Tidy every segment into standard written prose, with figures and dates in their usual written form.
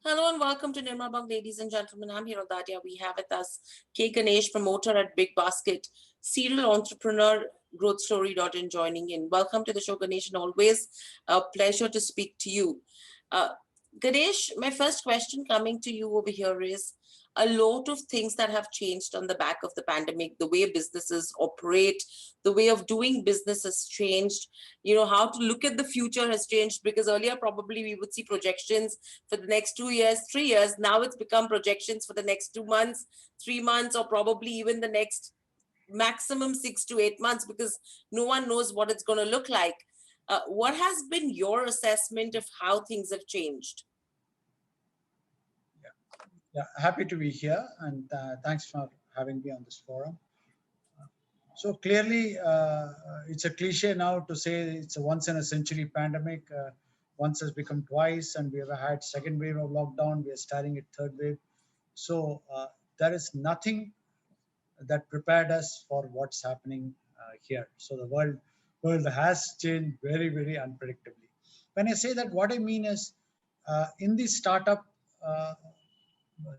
Hello and welcome to Nirmal Bang, ladies and gentlemen. I'm Hiral Dadia. We have with us Ganesh, promoter at BigBasket, serial entrepreneur, GrowthStory.in joining in. Welcome to the show, Ganesh, and always a pleasure to speak to you. Uh, Ganesh, my first question coming to you over here is a lot of things that have changed on the back of the pandemic, the way businesses operate, the way of doing business has changed. How to look at the future has changed, because earlier probably we would see projections for the next 2 years, 3 years. Now it's become projections for the next 2 months, 3 months, or probably even the next maximum 6 to 8 months, because no one knows what it's going to look like. What has been your assessment of how things have changed? Yeah, happy to be here, and thanks for having me on this forum. So clearly, it's a cliche now to say it's a once-in-a-century pandemic. Once has become twice, and we have had second wave of lockdown. We are starting at third wave. So there is nothing that prepared us for what's happening here. So the world has changed very, very unpredictably. When I say that, what I mean is in the startup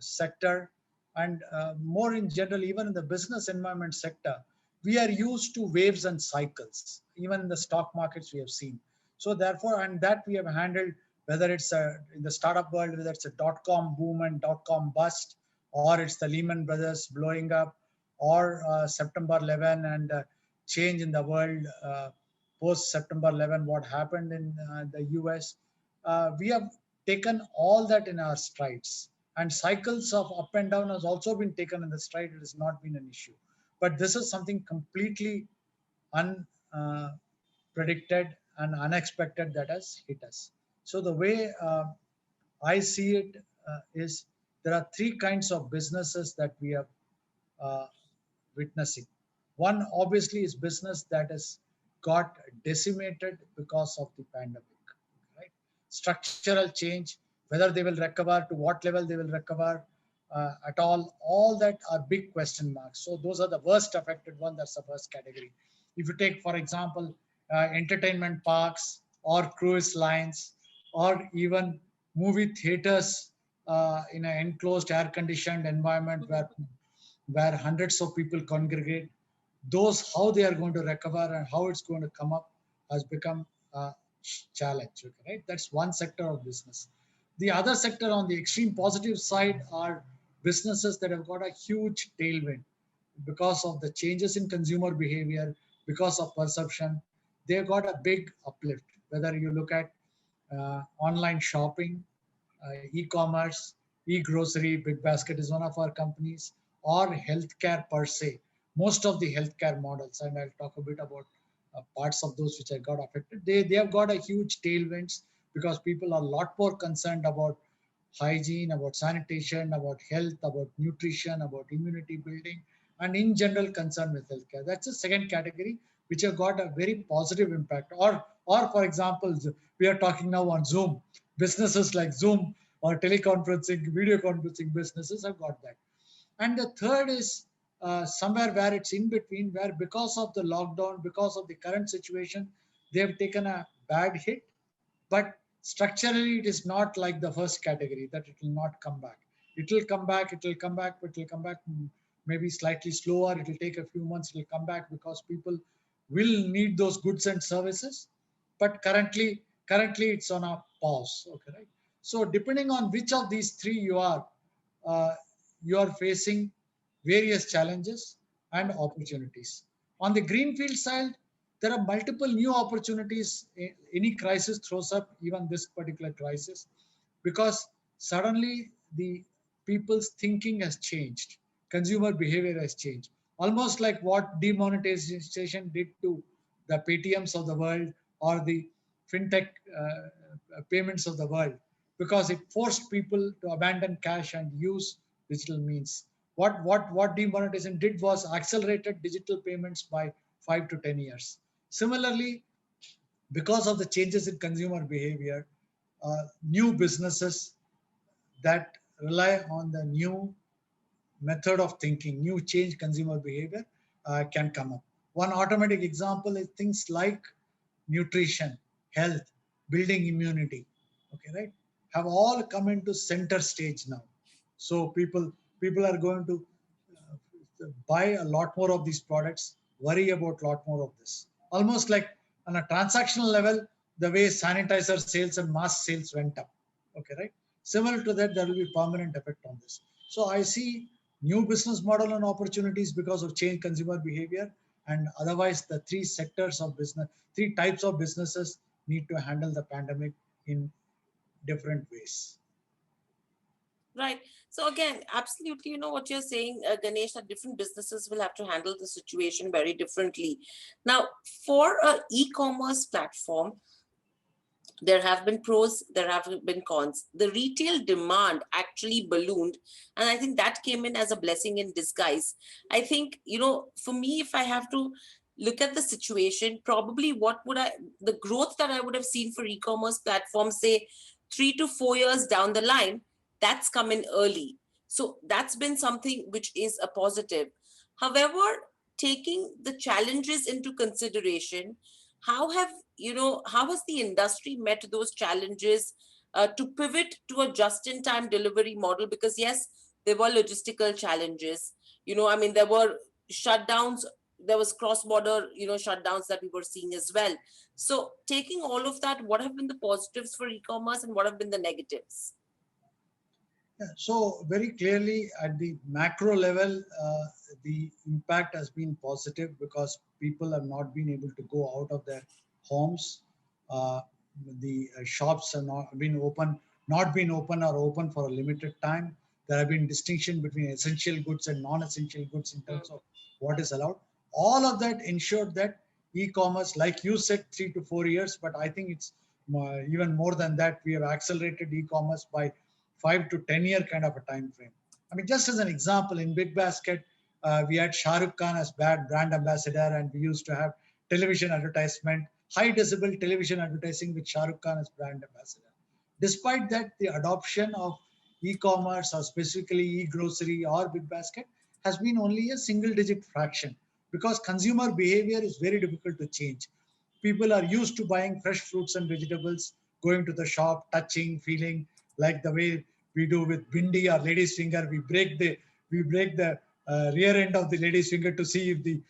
sector and more in general, even in the business environment sector, we are used to waves and cycles. Even in the stock markets, we have seen. So therefore, and that we have handled, whether it's in the startup world, whether it's a dot-com boom and dot-com bust, or it's the Lehman Brothers blowing up, or September 11 and change in the world post September 11, what happened in the US. We have taken all that in our strides, and cycles of up and down has also been taken in the stride. It has not been an issue, but this is something completely unpredicted and unexpected that has hit us. So the way I see it is there are three kinds of businesses that we are uh, witnessing. One obviously is business that has got decimated because of the pandemic, right? Structural change, whether they will recover, to what level they will recover at all that are big question marks. So those are the worst affected one. That's the first category. If you take, for example, entertainment parks or cruise lines or even movie theaters in an enclosed air-conditioned environment where hundreds of people congregate, those how they are going to recover and how it's going to come up has become a challenge. Okay, right? That's one sector of business. The other sector on the extreme positive side are businesses that have got a huge tailwind because of the changes in consumer behavior, because of perception. They've got a big uplift. Whether you look at online shopping, e-commerce, e-grocery, BigBasket is one of our companies, or healthcare per se. Most of the healthcare models, and I'll talk a bit about parts of those which I got affected. They have got a huge tailwinds because people are a lot more concerned about hygiene, about sanitation, about health, about nutrition, about immunity building, and in general concern with healthcare. That's the second category which have got a very positive impact. Or for example, we are talking now on Zoom. Businesses like Zoom or teleconferencing, video conferencing businesses have got that. And the third is somewhere where it's in between, where because of the lockdown, because of the current situation, they have taken a bad hit. But structurally, it is not like the first category that it will not come back. It will come back, it will come back, but it will come back maybe slightly slower. It will take a few months, it will come back because people will need those goods and services. But currently it's on a pause. Okay, right? So depending on which of these three uh, you are facing various challenges and opportunities. On the greenfield side, there are multiple new opportunities. Any crisis throws up, even this particular crisis, because suddenly the people's thinking has changed, consumer behavior has changed, almost like what demonetization did to the Paytms of the world or the fintech payments of the world, because it forced people to abandon cash and use digital means. What demonetization did was accelerated digital payments by 5 to 10 years. Similarly, because of the changes in consumer behavior, new businesses that rely on the new method of thinking, new change consumer behavior can come up. One automatic example is things like nutrition, health, building immunity. Okay, right? have all come into center stage now. So people are going to buy a lot more of these products, worry about a lot more of this. Almost like on a transactional level, the way sanitizer sales and mask sales went up. Okay, right? Similar to that, there will be permanent effect on this. So I see new business model and opportunities because of change consumer behavior, and otherwise the three sectors of business, three types of businesses need to handle the pandemic in different ways. Right. So again, absolutely, you know what you're saying, Ganesh, that different businesses will have to handle the situation very differently. Now, for a e-commerce platform, there have been pros, there have been cons. The retail demand actually ballooned, and I think that came in as a blessing in disguise. I think, you know, for me, if I have to look at the situation, probably the growth that I would have seen for e-commerce platforms, say 3 to 4 years down the line, that's come in early. So that's been something which is a positive. However, taking the challenges into consideration, how has the industry met those challenges to pivot to a just-in-time delivery model? Because yes, there were logistical challenges. I mean, there were shutdowns. There was cross-border, shutdowns that we were seeing as well. So, taking all of that, what have been the positives for e-commerce and what have been the negatives? Yeah, so very clearly at the macro level, the impact has been positive because people have not been able to go out of their homes. Uh, the shops have not been open or open for a limited time. There have been distinction between essential goods and non-essential goods in terms of what is allowed. All of that ensured that e-commerce, like you said, 3 to 4 years, but I think it's even more than that. We have accelerated e-commerce by 5 to 10 year kind of a time frame. I mean, just as an example, in BigBasket, we had Shah Rukh Khan as bad brand ambassador, and we used to have television advertisement, high decibel television advertising with Shah Rukh Khan as brand ambassador. Despite that, the adoption of e-commerce or specifically egrocery or BigBasket has been only a single digit fraction because consumer behavior is very difficult to change. People are used to buying fresh fruits and vegetables, going to the shop, touching, feeling, like the way we do with bindi or lady's finger. We break the rear end of the lady's finger to see if the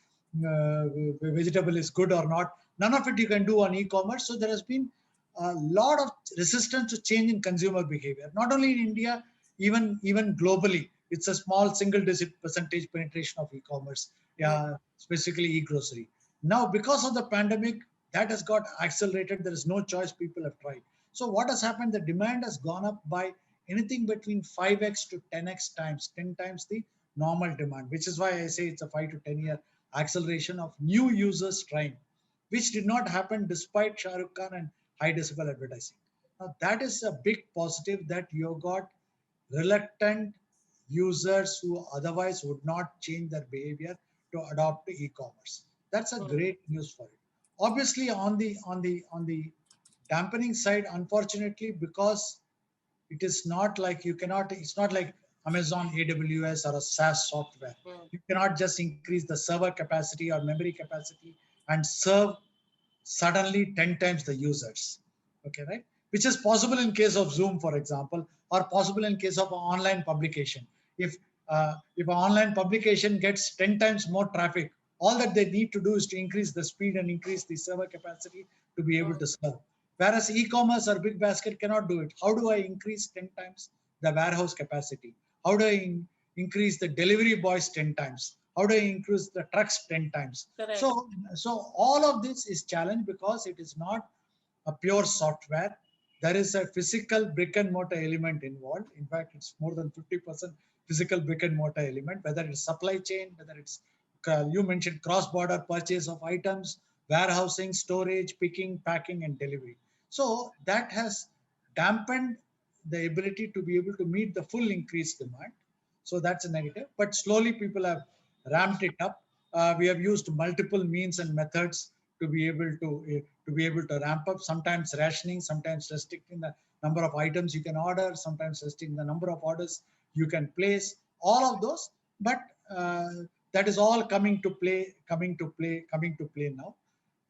vegetable is good or not. None of it you can do on e-commerce. So there has been a lot of resistance to change in consumer behavior, not only in India, even globally. It's a small single digit percentage penetration of e-commerce, yeah, specifically e-grocery. Now, because of the pandemic, that has got accelerated. There is no choice. People have tried. So what has happened? The demand has gone up by anything between 5x to 10x times, 10 times the normal demand, which is why I say it's a 5 to 10 year acceleration of new users trying, which did not happen despite Shah Rukh Khan and high decibel advertising. Now that is a big positive, that you got reluctant users who otherwise would not change their behavior to adopt e-commerce. That's a great news for it. Obviously, on the dampening side, unfortunately, because it is not like it's not like Amazon AWS or a SaaS software. You cannot just increase the server capacity or memory capacity and serve suddenly 10 times the users. Okay, right? Which is possible in case of Zoom, for example, or possible in case of an online publication. If an online publication gets 10 times more traffic, all that they need to do is to increase the speed and increase the server capacity to be able to serve. Whereas e-commerce or BigBasket cannot do it. How do I increase 10 times the warehouse capacity? How do I increase the delivery boys 10 times? How do I increase the trucks 10 times? Correct. So all of this is challenged because it is not a pure software. There is a physical brick and mortar element involved. In fact, it's more than 50% physical brick and mortar element, whether it's supply chain, whether it's, you mentioned cross-border purchase of items, warehousing, storage, picking, packing, and delivery. So that has dampened the ability to be able to meet the full increased demand. So that's a negative. But slowly people have ramped it up. We have used multiple means and methods to be able to ramp up. Sometimes rationing, sometimes restricting the number of items you can order, sometimes restricting the number of orders you can place. All of those, but that is all coming to play now.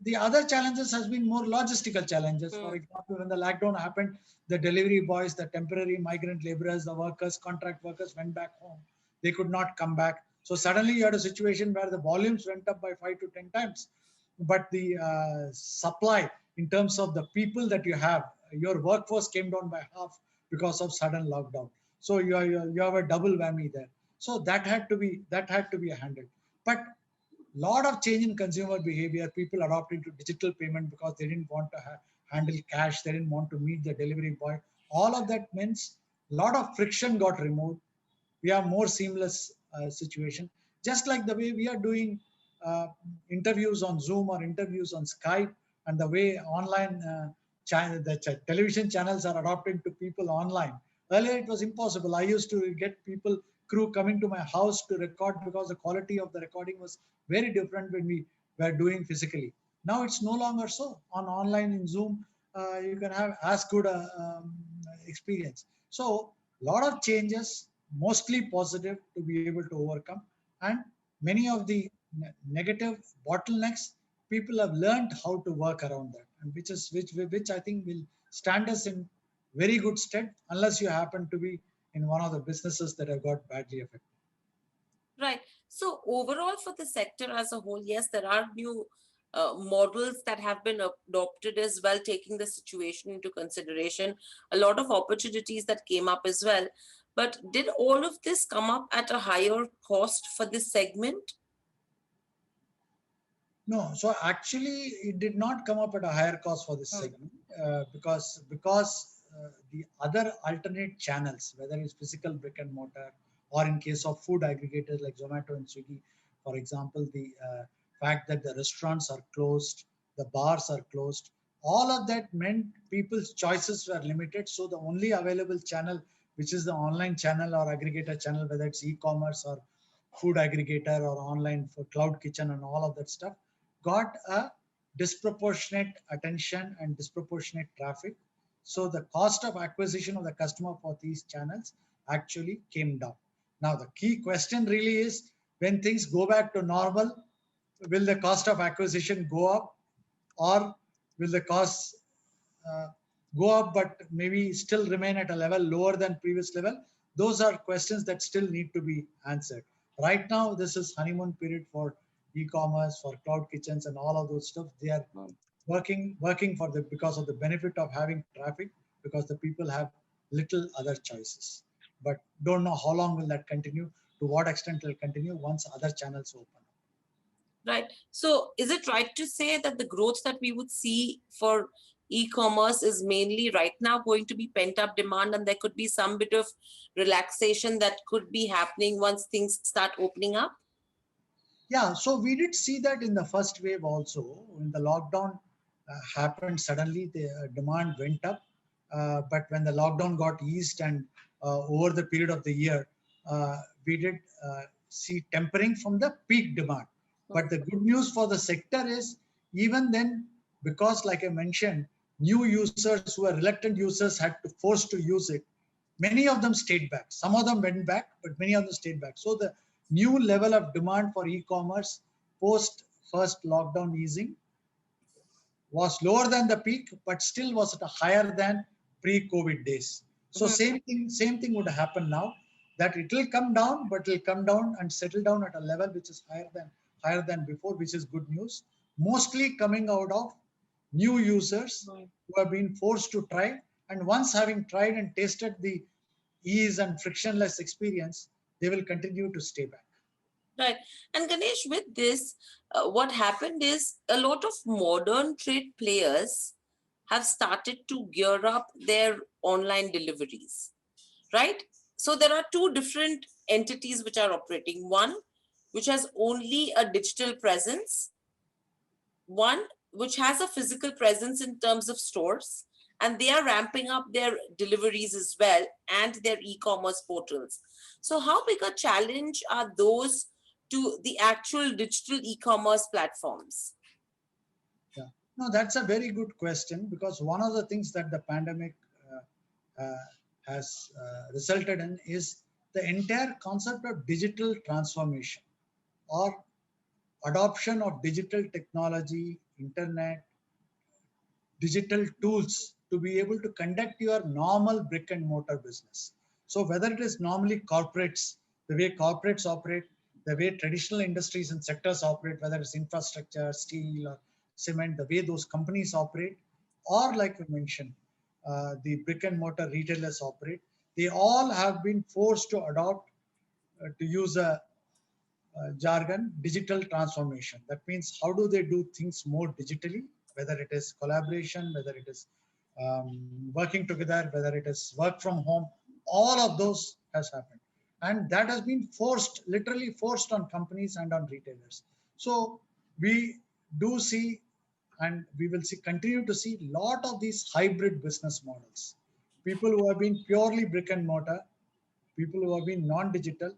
The other challenges has been more logistical challenges. For Hmm. example, when the lockdown happened, the delivery boys, the temporary migrant laborers, the workers, contract workers went back home. They could not come back. So suddenly you had a situation where the volumes went up by 5 to 10 times, but the supply in terms of the people that you have, your workforce came down by half because of sudden lockdown. So you have a double whammy there. So that had to be handled. But lot of change in consumer behavior, people adopting to digital payment because they didn't want to handle cash, they didn't want to meet the delivery boy. All of that means a lot of friction got removed. We have more seamless situation, just like the way we are doing uh, interviews on Zoom or interviews on Skype, and the way online television channels are adopting to people online. Earlier it was impossible. I used to get people, crew coming to my house to record because the quality of the recording was very different when we were doing physically. Now it's no longer so. On online in Zoom, you can have as good a experience. So a lot of changes, mostly positive, to be able to overcome, and many of the negative bottlenecks, people have learned how to work around that, and which I think will stand us in very good stead, unless you happen to be in one of the businesses that have got badly affected. Right. So overall, for the sector as a whole, yes, there are new models that have been adopted as well, taking the situation into consideration. A lot of opportunities that came up as well. But did all of this come up at a higher cost for this segment? No, so actually, it did not come up at a higher cost for this Hmm. segment because the other alternate channels, whether it's physical brick and mortar, or in case of food aggregators like Zomato and Swiggy, for example, the fact that the restaurants are closed, the bars are closed, all of that meant people's choices were limited. So the only available channel, which is the online channel or aggregator channel, whether it's e-commerce or food aggregator or online for cloud kitchen and all of that stuff, got a disproportionate attention and disproportionate traffic. So the cost of acquisition of the customer for these channels actually came down. Now the key question really is, when things go back to normal, will the cost of acquisition go up, or will the costs uh, go up but maybe still remain at a level lower than previous level? Those are questions that still need to be answered. Right now, this is honeymoon period for e-commerce, for cloud kitchens, and all of those stuff. They are working for the because of the benefit of having traffic, because the people have little other choices. But don't know how long will that continue. To what extent it will continue once other channels open. Right. So is it right to say that the growth that we would see for e-commerce is mainly right now going to be pent-up demand, and there could be some bit of relaxation that could be happening once things start opening up? Yeah, so we did see that in the first wave also. When the lockdown happened, suddenly the demand went up. But when the lockdown got eased, and over the period of the year, we did see tempering from the peak demand. But the good news for the sector is, even then, because like I mentioned, new users who were reluctant users had to force to use it. Many of them stayed back. Some of them went back, but many of them stayed back. So the new level of demand for e-commerce post first lockdown easing was lower than the peak, but still was at a higher than pre-COVID days. So Mhm. same thing would happen now. That it will come down, but it will come down and settle down at a level which is higher than before, which is good news. Mostly coming out of new users who have been forced to try, and once having tried and tasted the ease and frictionless experience, they will continue to stay back. Right. And Ganesh, with this, what happened is a lot of modern trade players have started to gear up their online deliveries, right? So there are two different entities which are operating. One which has only a digital presence, one which has a physical presence in terms of stores, and they are ramping up their deliveries as well and their e-commerce portals. So how big a challenge are those to the actual digital e-commerce platforms? Yeah, no, that's a very good question, because one of the things that the pandemic has resulted in is the entire concept of digital transformation, or adoption of digital technology internet, digital tools to be able to conduct your normal brick and mortar business. So whether it is normally corporates, the way corporates operate, the way traditional industries and sectors operate, whether it's infrastructure, steel or cement, the way those companies operate, or like we mentioned, the brick and mortar retailers operate, they all have been forced to adopt, to use a jargon, digital transformation. That means how do they do things more digitally, whether it is collaboration, whether it is working together, whether it is work from home, all of those has happened. And that has been forced, literally forced on companies and on retailers. So we do see, and we will see, continue to see lot of these hybrid business models. People who have been purely brick and mortar, people who have been non-digital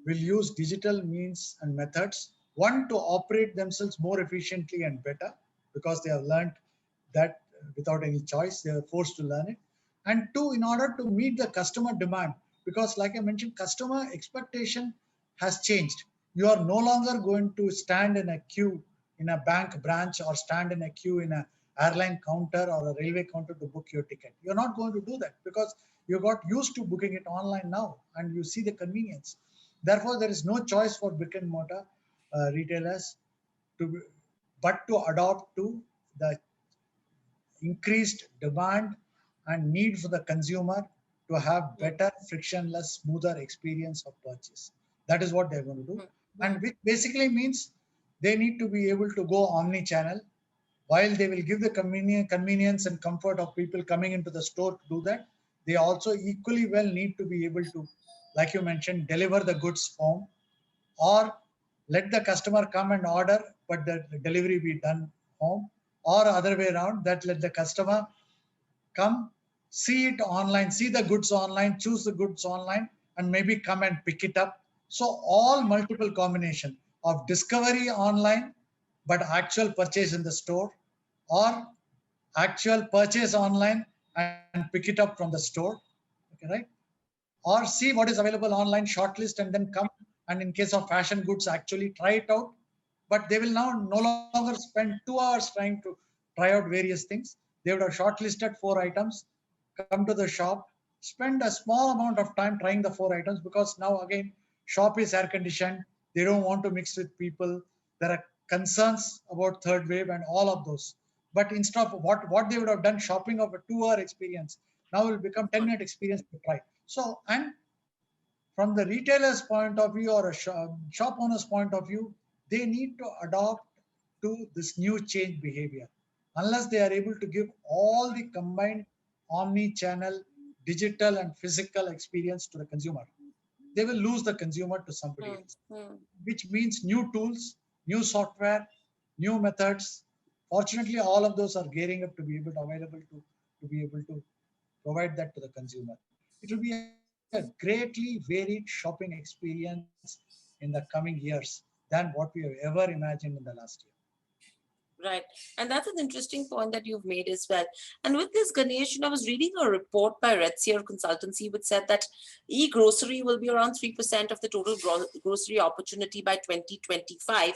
will use digital means and methods, one, to operate themselves more efficiently and better because they have learned that without any choice, they are forced to learn it, and two, in order to meet the customer demand, because like I mentioned, customer expectation has changed. You are no longer going to stand in a queue in a bank branch or stand in a queue in a airline counter or a railway counter to book your ticket. You're not going to do that because you got used to booking it online now and you see the convenience. Therefore, there is no choice for brick and mortar retailers to but to adopt to the increased demand and need for the consumer to have better, frictionless, smoother experience of purchase. That is what they're going to do. And which basically means they need to be able to go omni-channel. While they will give the convenience and comfort of people coming into the store to do that, they also equally well need to be able to, like you mentioned, deliver the goods home, or let the customer come and order, but the delivery be done home, or other way around, that let the customer come, see it online, see the goods online, choose the goods online, and maybe come and pick it up. So all multiple combination of discovery online, but actual purchase in the store, or actual purchase online and pick it up from the store. Okay, right? Or see what is available online, shortlist, and then come, and in case of fashion goods, actually try it out. But they will now no longer spend 2 hours trying to try out various things. They would have shortlisted 4 items, come to the shop, spend a small amount of time trying the 4 items, because now again, shop is air conditioned. They don't want to mix with people. There are concerns about third wave and all of those. But instead of what they would have done, shopping of a 2 hour experience, now will become 10-minute experience to try. So, and from the retailer's point of view or a shop owner's point of view, they need to adopt to this new change behavior. Unless they are able to give all the combined omni-channel, digital and physical experience to the consumer, they will lose the consumer to somebody else, which means new tools, new software, new methods. Fortunately, all of those are gearing up to be able to available to be able to provide that to the consumer. It will be a greatly varied shopping experience in the coming years than what we have ever imagined in the last year. Right. And that's an interesting point that you've made as well. And with this, Ganesh, I was reading a report by Redseer Consultancy which said that e-grocery will be around 3% of the total grocery opportunity by 2025,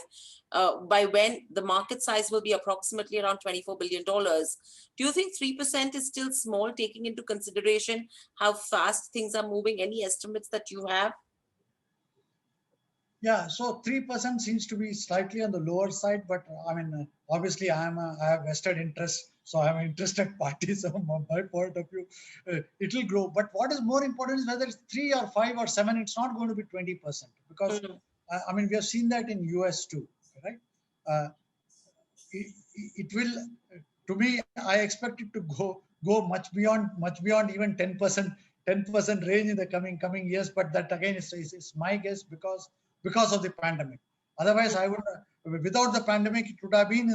by when the market size will be approximately around $24 billion. Do you think 3% is still small, taking into consideration how fast things are moving? Any estimates that you have? Yeah, so 3% seems to be slightly on the lower side, but I mean, obviously, I have vested interest, so I'm an interested party. So from my point of view, it will grow. But what is more important is whether it's 3 or 5 or 7. It's not going to be 20%, because I mean, we have seen that in US too, right? Uh, it will, to me, I expect it to go much beyond even 10% range in the coming years. But that again is my guess, because of the pandemic. Otherwise, I would, without the pandemic, it would have been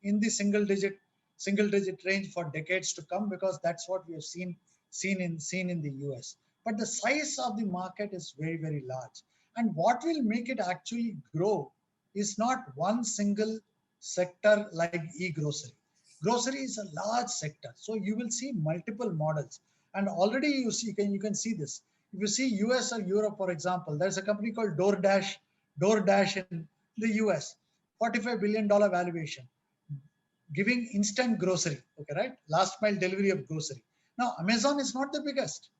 in the single digit range for decades to come, because that's what we have seen in the US. But the size of the market is very, very large, and what will make it actually grow is not one single sector like e-grocery. Grocery is a large sector, so you will see multiple models, and already you can see this. If you see US or Europe, for example, there's a company called DoorDash in the US, $45 billion valuation. giving instant grocery, okay, right? Last mile delivery of grocery. Now, Amazon is not the biggest,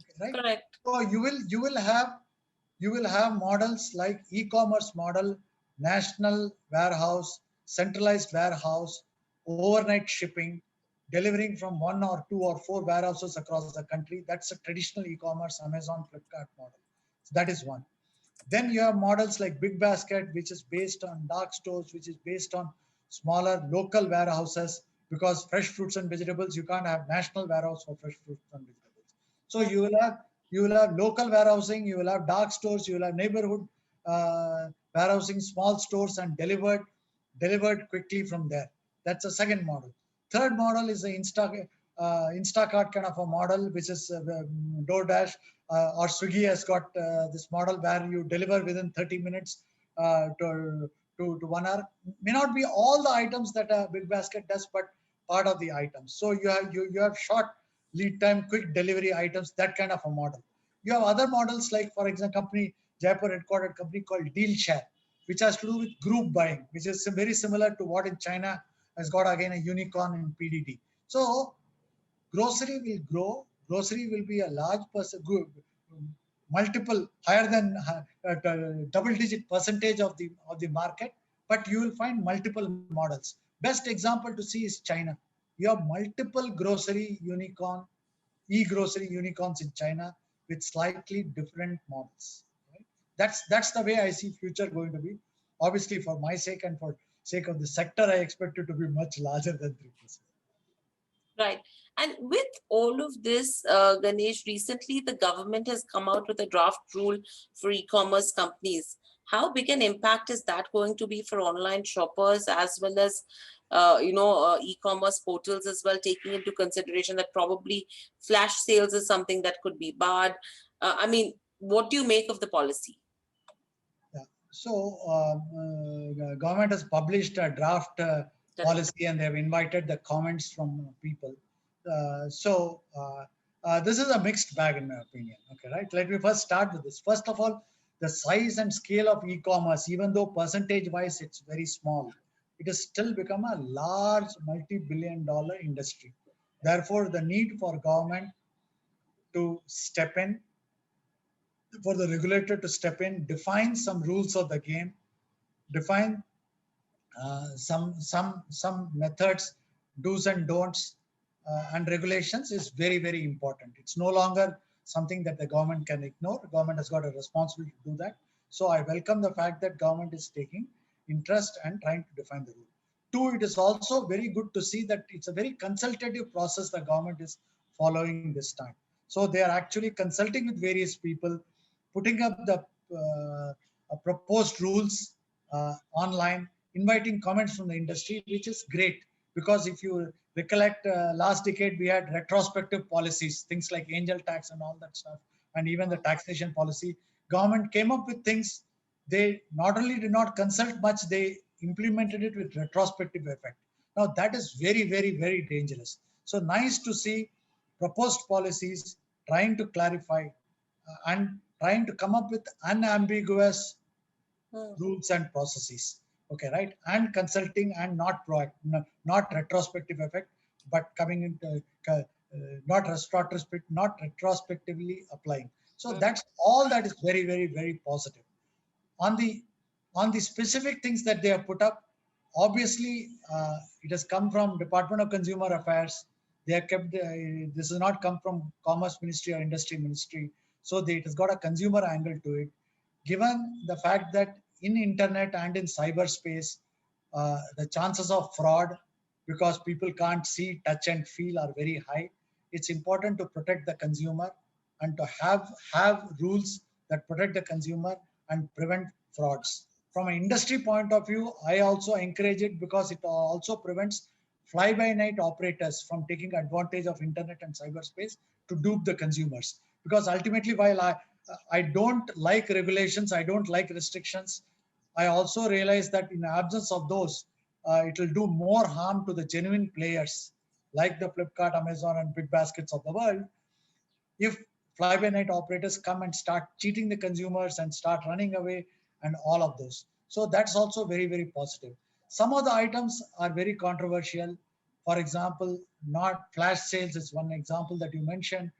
okay, right? Correct. So you will have models like e-commerce model, national warehouse, centralized warehouse, overnight shipping, delivering from one or two or four warehouses across the country. That's a traditional e-commerce Amazon Flipkart model. So that is one. Then you have models like BigBasket, which is based on dark stores, which is based on smaller local warehouses, because fresh fruits and vegetables, you can't have national warehouse for fresh fruits and vegetables. So you will have local warehousing, you will have dark stores, you will have neighborhood warehousing, small stores, and delivered quickly from there. That's a second model. Third model is the Instacart kind of a model, which is DoorDash or Swiggy has got this model where you deliver within 30 minutes to 1 hour. May not be all the items that a big basket does, but part of the items. So you have short lead time, quick delivery items, that kind of a model. You have other models like, for example, company Jaipur headquartered company called Deal Share, which has to do with group buying, which is very similar to what in China has got again a unicorn in PDD. So grocery will grow. Grocery will be a large multiple higher than double-digit percentage of the market. But you will find multiple models. Best example to see is China. You have multiple grocery unicorn, e-grocery unicorns in China with slightly different models. Right? That's the way I see future going to be. Obviously, for my sake and for sake of the sector, I expect it to be much larger than 3%. Right. And with all of this, Ganesh, recently the government has come out with a draft rule for e-commerce companies. How big an impact is that going to be for online shoppers as well as, e-commerce portals as well, taking into consideration that probably flash sales is something that could be barred? I mean, what do you make of the policy? Yeah. So government has published a draft Correct. policy, and they have invited the comments from people. This is a mixed bag in my opinion. Okay, right? Let me first start with this. First of all, the size and scale of e-commerce, even though percentage-wise it's very small, it has still become a large multi-billion-dollar industry. Therefore, the need for government to step in, for the regulator to step in, define some rules of the game, define some methods, do's and don'ts, and regulations is very important. It's no longer something that the government can ignore. The government has got a responsibility to do that. So I welcome the fact that government is taking interest and trying to define the rule. Two, it is also very good to see that it's a very consultative process the government is following this time. So they are actually consulting with various people, putting up the proposed rules online, inviting comments from the industry, which is great. Because if you recollect, last decade we had retrospective policies, things like angel tax and all that stuff, and even the taxation policy. Government came up with things. They not only did not consult much, they implemented it with retrospective effect. Now that is very dangerous. So nice to see proposed policies trying to clarify and trying to come up with unambiguous Hmm. rules and processes. Okay, right? And consulting and not not retrospective effect, but coming into not retrospectively applying. So Hmm. that's all that is very positive. On the specific things that they have put up, obviously it has come from Department of Consumer Affairs. They have kept this has not come from Commerce Ministry or Industry Ministry, so it has got a consumer angle to it. Given the fact that in internet and in cyberspace, the chances of fraud, because people can't see, touch, and feel, are very high. It's important to protect the consumer and to have rules that protect the consumer and prevent frauds. From an industry point of view, I also encourage it because it also prevents fly-by-night operators from taking advantage of internet and cyberspace to dupe the consumers. Because ultimately, while I don't like regulations, I don't like restrictions, I also realize that in the absence of those, it will do more harm to the genuine players like the Flipkart, Amazon, and big baskets of the world if fly-by-night operators come and start cheating the consumers and start running away and all of those. So that's also very positive. Some of the items are very controversial. For example, not flash sales is one example that you mentioned.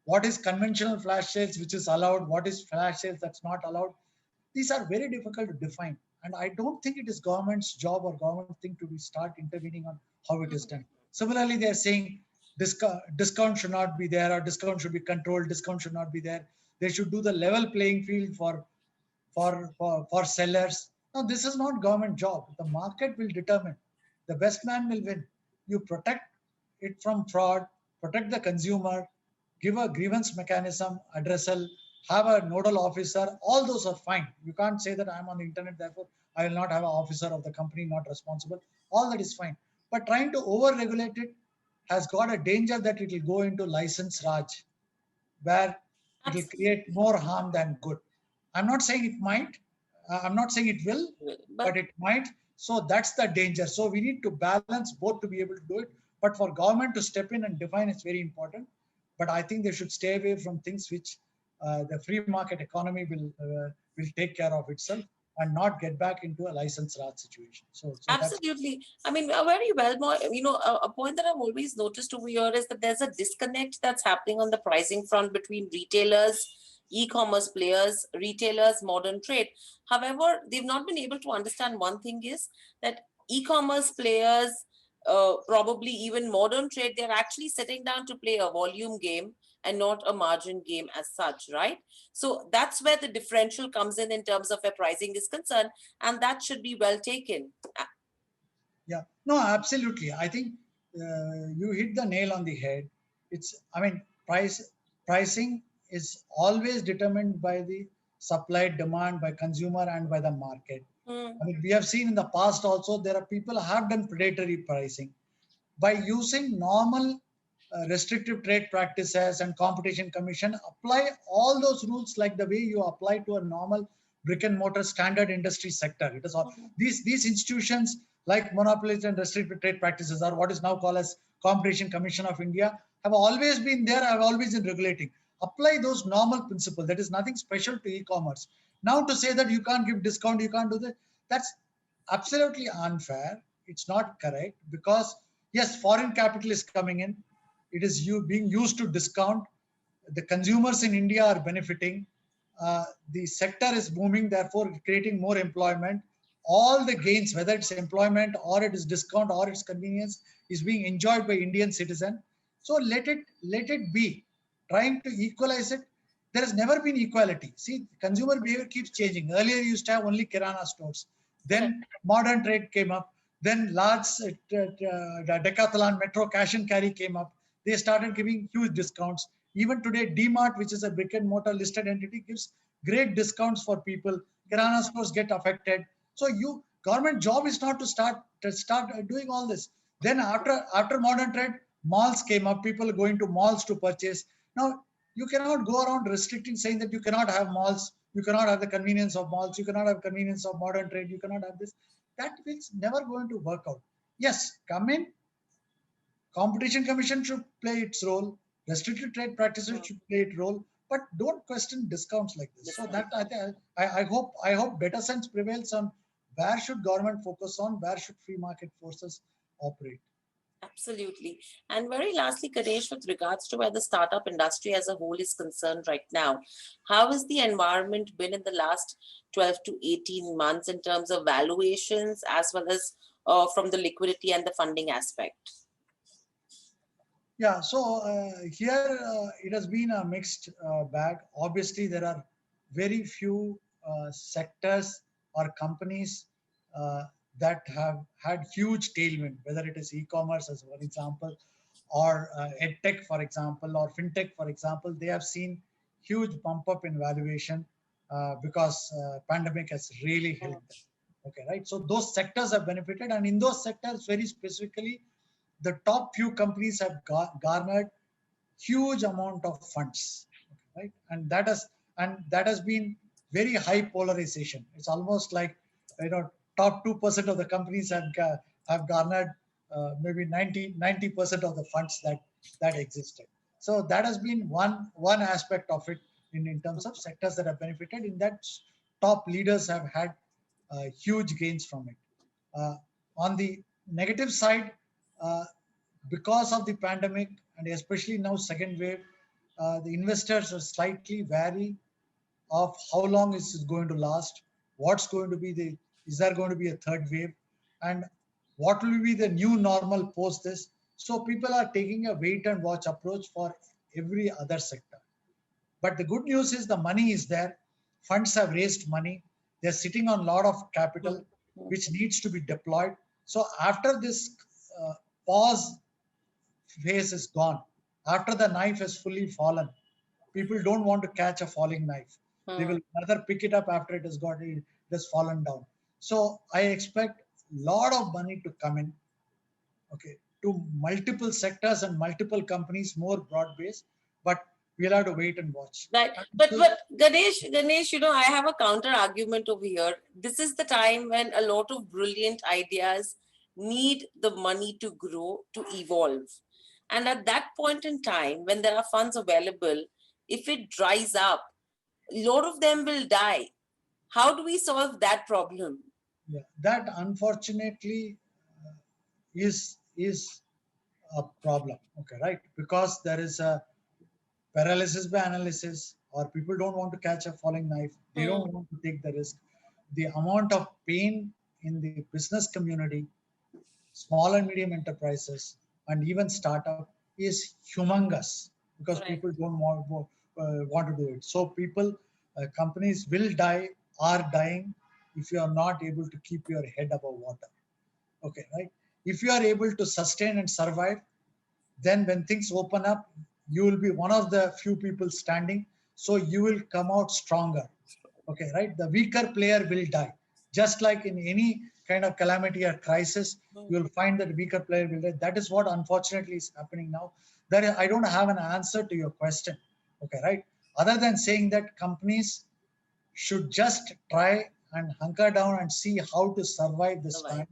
What is conventional flash sales, which is allowed? What is flash sales that's not allowed? These are very difficult to define. And I don't think it is government's job or government thing to be start intervening on how it is done. Similarly, they're saying discount should not be there, or discount should be controlled, discount should not be there. They should do the level playing field for sellers. Now, this is not government job. The market will determine. The best man will win. You protect it from fraud, protect the consumer, give a grievance mechanism, addressal, have a nodal officer. All those are fine. You can't say that I'm on the internet, therefore I will not have an officer of the company, not responsible. All that is fine. But trying to over-regulate it has got a danger that it will go into license Raj, where it will create Absolutely. more harm than good. I'm not saying it might, I'm not saying it will, but But it might. So that's the danger. So we need to balance both to be able to do it. But for government to step in and define is very important. But I think they should stay away from things which the free market economy will take care of itself and not get back into a license raj situation. So that's absolutely. I mean, a very well, a point that I've always noticed over here is that there's a disconnect that's happening on the pricing front between retailers, e-commerce players, retailers, modern trade. However, they've not been able to understand one thing is that e-commerce players, probably even modern trade, they're actually sitting down to play a volume game and not a margin game as such, right? So that's where the differential comes in terms of where pricing is concerned, and that should be well taken. Yeah, no, absolutely. I think you hit the nail on the head. I mean, pricing is always determined by the supply, demand, by consumer, and by the market. Hmm. I mean, we have seen in the past also there are people who have done predatory pricing by using normal restrictive trade practices and competition commission. Apply all those rules like the way you apply to a normal brick and mortar standard industry sector. It is all these institutions like monopolies and restrictive trade practices, or what is now called as competition commission of India, have always been there, have always been regulating. Apply those normal principles. That is nothing special to e-commerce. Now to say that you can't give discount, you can't do that, that's absolutely unfair. It's not correct, because yes, foreign capital is coming in. It is being used to discount. The consumers in India are benefiting. The sector is booming, therefore creating more employment. All the gains, whether it's employment or it is discount or it's convenience, is being enjoyed by Indian citizen. So let it be. Trying to equalize it. There has never been equality. See, consumer behavior keeps changing. Earlier, you used to have only kirana stores. Correct. Then modern trade came up. Then large decathlon metro cash and carry came up. They started giving huge discounts. Even today, DMart, which is a brick and mortar listed entity, gives great discounts for people. Kirana stores get affected. So government job is not to start doing all this. Then after modern trade, malls came up. People going to malls to purchase. Now you cannot go around restricting, saying that you cannot have malls, you cannot have the convenience of malls, you cannot have convenience of modern trade, you cannot have this. That is never going to work out. Yes, come in. Competition Commission should play its role. Restricted trade practices should play its role, but don't question discounts like this. So that I hope better sense prevails on where should government focus on, where should free market forces operate. Absolutely. And very lastly, Ganesh, with regards to where the startup industry as a whole is concerned right now, how has the environment been in the last 12 to 18 months in terms of valuations as well as from the liquidity and the funding aspect? Yeah, so here it has been a mixed bag. Obviously, there are very few sectors or companies uh, that have had huge tailwind, whether it is e-commerce, as for example, or edtech, for example, or fintech, for example. They have seen huge bump up in valuation because pandemic has really helped them. Okay, right. So those sectors have benefited, and in those sectors, very specifically, the top few companies have garnered huge amount of funds, right? And that has been very high polarization. It's almost like, top 2% of the companies have garnered maybe 90% of the funds that existed. So that has been one aspect of it, in terms of sectors that have benefited. In that, top leaders have had huge gains from it. On the negative side, uh, because of the pandemic and especially now second wave, the investors are slightly wary of how long is it going to last, what's going to be the, is there going to be a third wave, and what will be the new normal post this. So people are taking a wait and watch approach for every other sector. But the good news is the money is there. Funds have raised money. They're sitting on a lot of capital which needs to be deployed. So after this uh, pause phase is gone, after the knife has fully fallen, people don't want to catch a falling knife. They will rather pick it up after it has fallen down. So I expect a lot of money to come in, okay, to multiple sectors and multiple companies, more broad based. But we'll have to wait and watch. Right. But Ganesh, I have a counter argument over here. This is the time when a lot of brilliant ideas need the money to grow, to evolve. And at that point in time, when there are funds available, if it dries up, a lot of them will die. How do we solve that problem? Yeah, that unfortunately uh, is a problem. Okay, right? Because there is a paralysis by analysis, or people don't want to catch a falling knife. They don't want to take the risk. The amount of pain in the business community, small and medium enterprises, and even startup is humongous because Correct. people don't want to do it. So people, companies will die, are dying if you are not able to keep your head above water. Okay, right? If you are able to sustain and survive, then when things open up, you will be one of the few people standing. So you will come out stronger. Okay, right? The weaker player will die. Just like in any kind of calamity or crisis, you will find that weaker player will die. That is what unfortunately is happening now. I don't have an answer to your question. Okay, right? Other than saying that companies should just try and hunker down and see how to survive this Survive. time.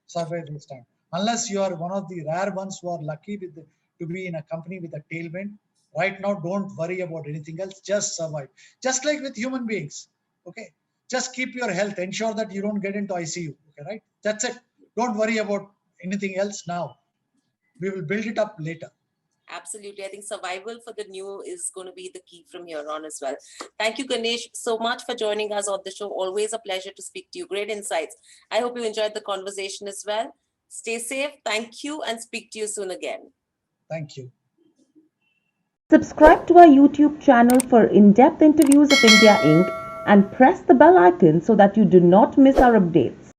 Survive this time. Unless you are one of the rare ones who are lucky to be in a company with a tailwind. Right now, don't worry about anything else. Just survive. Just like with human beings. Okay. Just keep your health. Ensure that you don't get into ICU. Okay, right? That's it. Don't worry about anything else now. We will build it up later. Absolutely. I think survival for the new is going to be the key from here on as well. Thank you, Ganesh, so much for joining us on the show. Always a pleasure to speak to you. Great insights. I hope you enjoyed the conversation as well. Stay safe. Thank you and speak to you soon again. Thank you. Subscribe to our YouTube channel for in-depth interviews of India Inc. and press the bell icon so that you do not miss our updates.